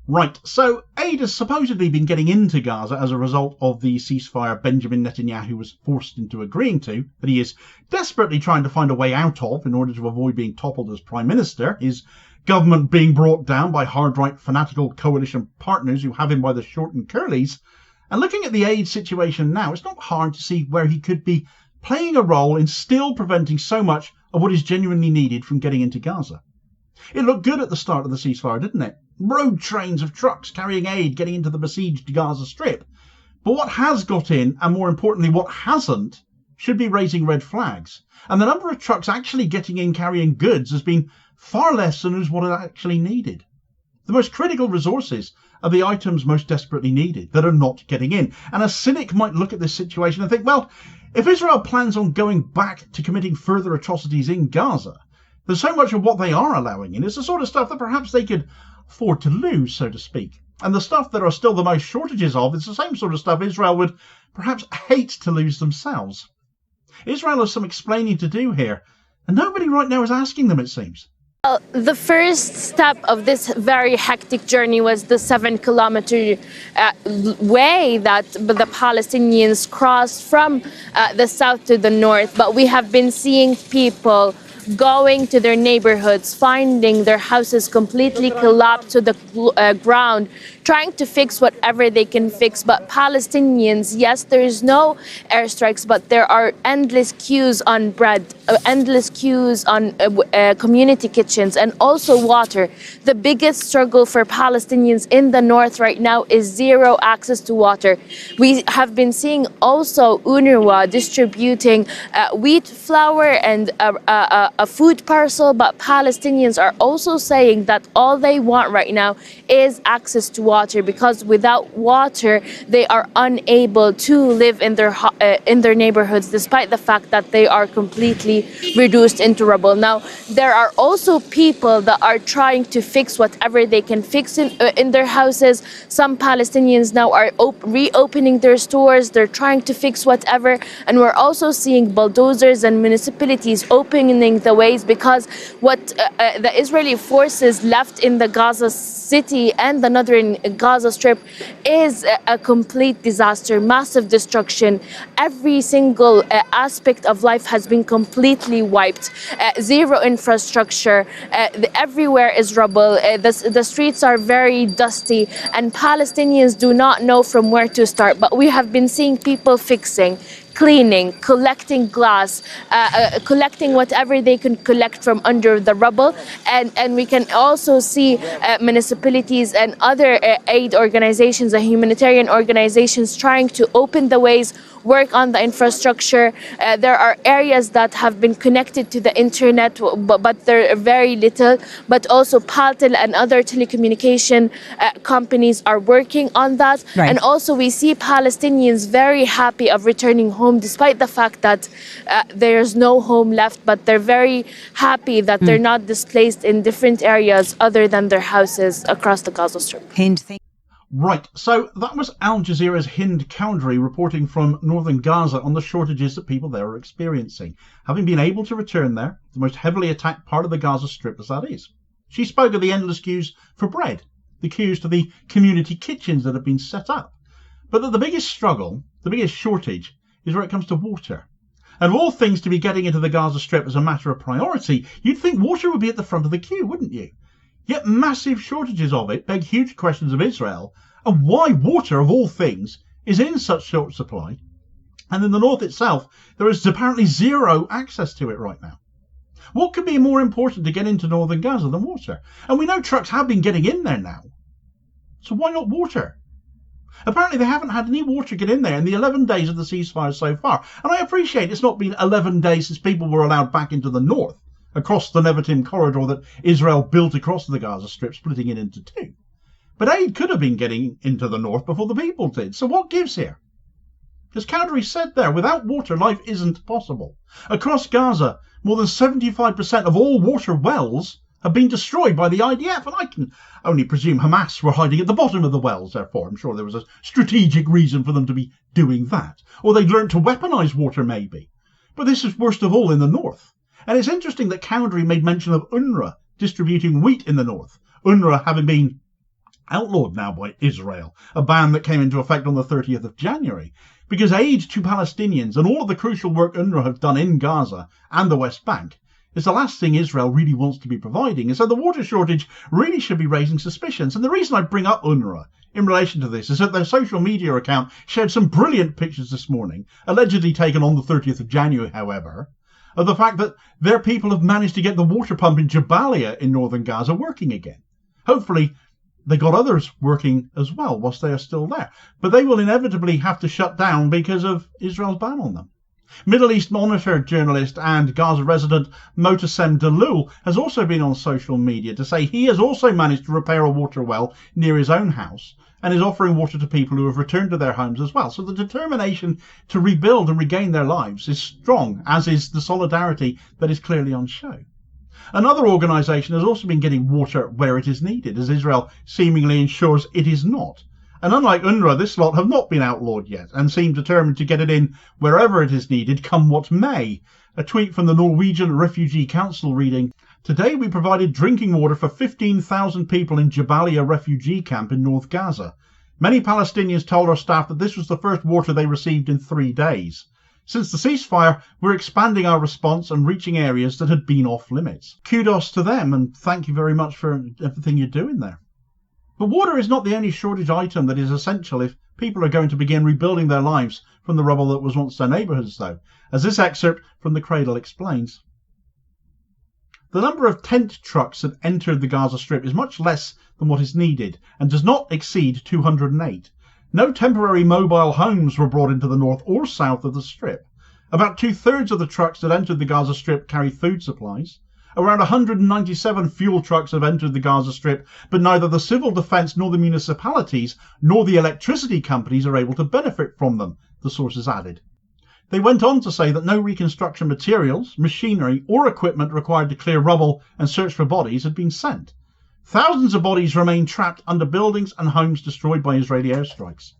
Right, so aid has supposedly been getting into Gaza as a result of the ceasefire Benjamin Netanyahu was forced into agreeing to, that he is desperately trying to find a way out of in order to avoid being toppled as Prime Minister, his government being brought down by hard-right fanatical coalition partners who have him by the short and curlies. And looking at the aid situation now, it's not hard to see where he could be playing a role in still preventing so much of what is genuinely needed from getting into Gaza. It looked good at the start of the ceasefire, didn't it? Road trains of trucks carrying aid getting into the besieged Gaza Strip. But what has got in, and more importantly what hasn't, should be raising red flags. And the number of trucks actually getting in carrying goods has been far less than is what it actually needed. The most critical resources are the items most desperately needed that are not getting in. And a cynic might look at this situation and think, well, if Israel plans on going back to committing further atrocities in Gaza, there's so much of what they are allowing in is the sort of stuff that perhaps they could afford to lose, so to speak. And the stuff that are still the most shortages of is the same sort of stuff Israel would perhaps hate to lose themselves. Israel has some explaining to do here, and nobody right now is asking them, it seems. Well, the first step of this very hectic journey was the 7-kilometer way that the Palestinians crossed from the south to the north. But we have been seeing people going to their neighborhoods, finding their houses completely collapsed to the ground, trying to fix whatever they can fix. But Palestinians, yes, there is no airstrikes, but there are endless queues on bread, endless queues on community kitchens, and also water. The biggest struggle for Palestinians in the north right now is zero access to water. We have been seeing also UNRWA distributing wheat flour and a food parcel, but Palestinians are also saying that all they want right now is access to water, because without water they are unable to live in their neighborhoods, despite the fact that they are completely reduced into rubble. Now, there are also people that are trying to fix whatever they can fix in their houses. Some Palestinians now are reopening their stores. They're trying to fix whatever, and we're also seeing bulldozers and municipalities opening the ways, because what the Israeli forces left in the Gaza city and the northern Gaza Strip is a complete disaster, massive destruction. Every single aspect of life has been completely wiped. Zero infrastructure. Everywhere is rubble. The streets are very dusty, and Palestinians do not know from where to start. But we have been seeing people fixing, cleaning, collecting glass, collecting whatever they can collect from under the rubble. And we can also see municipalities and other aid organizations and humanitarian organizations trying to open the ways, work on the infrastructure. There are areas that have been connected to the internet, but they're very little. But also Paltel and other telecommunication companies are working on that. Right. And also we see Palestinians very happy of returning home, despite the fact that there's no home left. But they're very happy that they're not displaced in different areas other than their houses across the Gaza Strip. Right, so that was Al Jazeera's Hind Chowdhury reporting from northern Gaza on the shortages that people there are experiencing, having been able to return there, the most heavily attacked part of the Gaza Strip as that is. She spoke of the endless queues for bread, the queues to the community kitchens that have been set up, but that the biggest struggle, the biggest shortage, is where it comes to water. And of all things to be getting into the Gaza Strip as a matter of priority, you'd think water would be at the front of the queue, wouldn't you? Yet massive shortages of it beg huge questions of Israel and why water, of all things, is in such short supply. And in the north itself, there is apparently zero access to it right now. What could be more important to get into northern Gaza than water? And we know trucks have been getting in there now. So why not water? Apparently they haven't had any water get in there in the 11 days of the ceasefire so far. And I appreciate it's not been 11 days since people were allowed back into the north, across the Nevatim corridor that Israel built across the Gaza Strip, splitting it into two. But aid could have been getting into the north before the people did. So what gives here? As Chowdhury said there, without water, life isn't possible. Across Gaza, more than 75% of all water wells have been destroyed by the IDF, and I can only presume Hamas were hiding at the bottom of the wells, therefore. I'm sure there was a strategic reason for them to be doing that. Or they'd learned to weaponize water, maybe. But this is worst of all in the north. And it's interesting that Chowdhury made mention of UNRWA distributing wheat in the north. UNRWA having been outlawed now by Israel, a ban that came into effect on the 30th of January, because aid to Palestinians and all of the crucial work UNRWA have done in Gaza and the West Bank is the last thing Israel really wants to be providing. And so the water shortage really should be raising suspicions. And the reason I bring up UNRWA in relation to this is that their social media account shared some brilliant pictures this morning, allegedly taken on the 30th of January, however, of the fact that their people have managed to get the water pump in Jabalia in northern Gaza working again. Hopefully, they got others working as well whilst they are still there. But they will inevitably have to shut down because of Israel's ban on them. Middle East Monitor journalist and Gaza resident Motasem Dalul has also been on social media to say he has also managed to repair a water well near his own house and is offering water to people who have returned to their homes as well. So the determination to rebuild and regain their lives is strong, as is the solidarity that is clearly on show. Another organisation has also been getting water where it is needed, as Israel seemingly ensures it is not. And unlike UNRWA, this lot have not been outlawed yet and seem determined to get it in wherever it is needed, come what may. A tweet from the Norwegian Refugee Council reading, "Today we provided drinking water for 15,000 people in Jabalia refugee camp in North Gaza. Many Palestinians told our staff that this was the first water they received in 3 days. Since the ceasefire, we're expanding our response and reaching areas that had been off limits." Kudos to them, and thank you very much for everything you're doing there. But water is not the only shortage item that is essential if people are going to begin rebuilding their lives from the rubble that was once their neighbourhoods, though, as this excerpt from the Cradle explains. The number of tent trucks that entered the Gaza Strip is much less than what is needed and does not exceed 208. No temporary mobile homes were brought into the north or south of the Strip. About 2/3 of the trucks that entered the Gaza Strip carry food supplies. Around 197 fuel trucks have entered the Gaza Strip, but neither the civil defence nor the municipalities nor the electricity companies are able to benefit from them, the sources added. They went on to say that no reconstruction materials, machinery or equipment required to clear rubble and search for bodies had been sent. Thousands of bodies remain trapped under buildings and homes destroyed by Israeli airstrikes.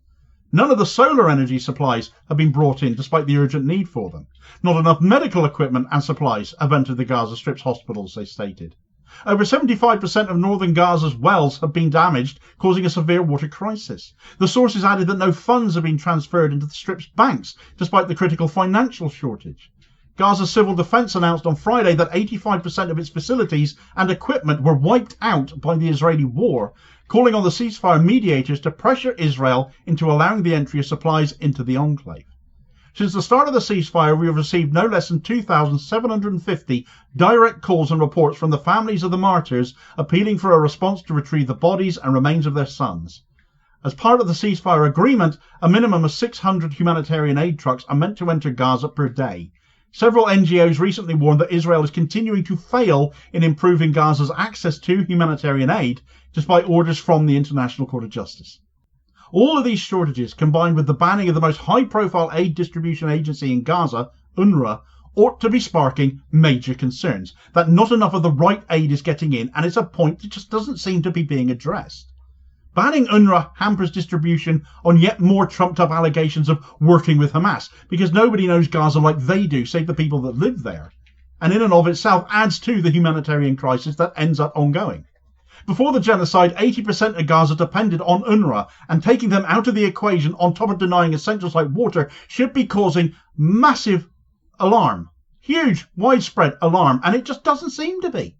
None of the solar energy supplies have been brought in despite the urgent need for them. Not enough medical equipment and supplies have entered the Gaza Strip's hospitals, they stated. Over 75% of northern Gaza's wells have been damaged, causing a severe water crisis. The sources added that no funds have been transferred into the Strip's banks, despite the critical financial shortage. Gaza Civil Defense announced on Friday that 85% of its facilities and equipment were wiped out by the Israeli war, calling on the ceasefire mediators to pressure Israel into allowing the entry of supplies into the enclave. Since the start of the ceasefire, we have received no less than 2,750 direct calls and reports from the families of the martyrs appealing for a response to retrieve the bodies and remains of their sons. As part of the ceasefire agreement, a minimum of 600 humanitarian aid trucks are meant to enter Gaza per day. Several NGOs recently warned that Israel is continuing to fail in improving Gaza's access to humanitarian aid, despite orders from the International Court of Justice. All of these shortages, combined with the banning of the most high-profile aid distribution agency in Gaza, UNRWA, ought to be sparking major concerns that not enough of the right aid is getting in, and it's a point that just doesn't seem to be being addressed. Banning UNRWA hampers distribution on yet more trumped-up allegations of working with Hamas, because nobody knows Gaza like they do, save the people that live there, and in and of itself adds to the humanitarian crisis that ends up ongoing. Before the genocide, 80% of Gaza depended on UNRWA, and taking them out of the equation on top of denying essentials like water should be causing massive alarm. Huge, widespread alarm, and it just doesn't seem to be.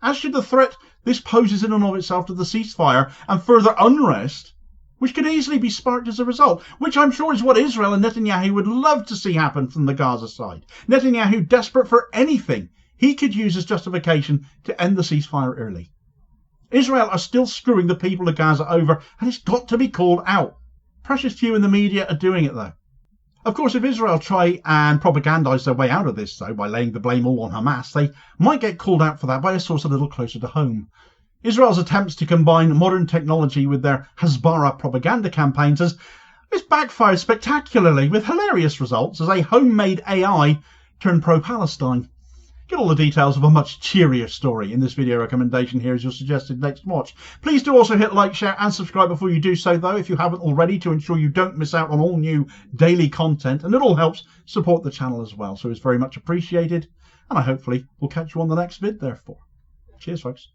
As should the threat this poses in and of itself to the ceasefire and further unrest, which could easily be sparked as a result, which I'm sure is what Israel and Netanyahu would love to see happen from the Gaza side. Netanyahu desperate for anything he could use as justification to end the ceasefire early. Israel are still screwing the people of Gaza over, and it's got to be called out. Precious few in the media are doing it, though. Of course, if Israel try and propagandise their way out of this, though, by laying the blame all on Hamas, they might get called out for that by a source a little closer to home. Israel's attempts to combine modern technology with their Hasbara propaganda campaigns has backfired spectacularly, with hilarious results as a homemade AI turned pro-Palestine. Get all the details of a much cheerier story in this video recommendation here as your suggested next watch. Please do also hit like, share and subscribe before you do so, though, if you haven't already, to ensure you don't miss out on all new daily content, and it all helps support the channel as well, so it's very much appreciated, and I hopefully will catch you on the next vid therefore. Cheers, folks.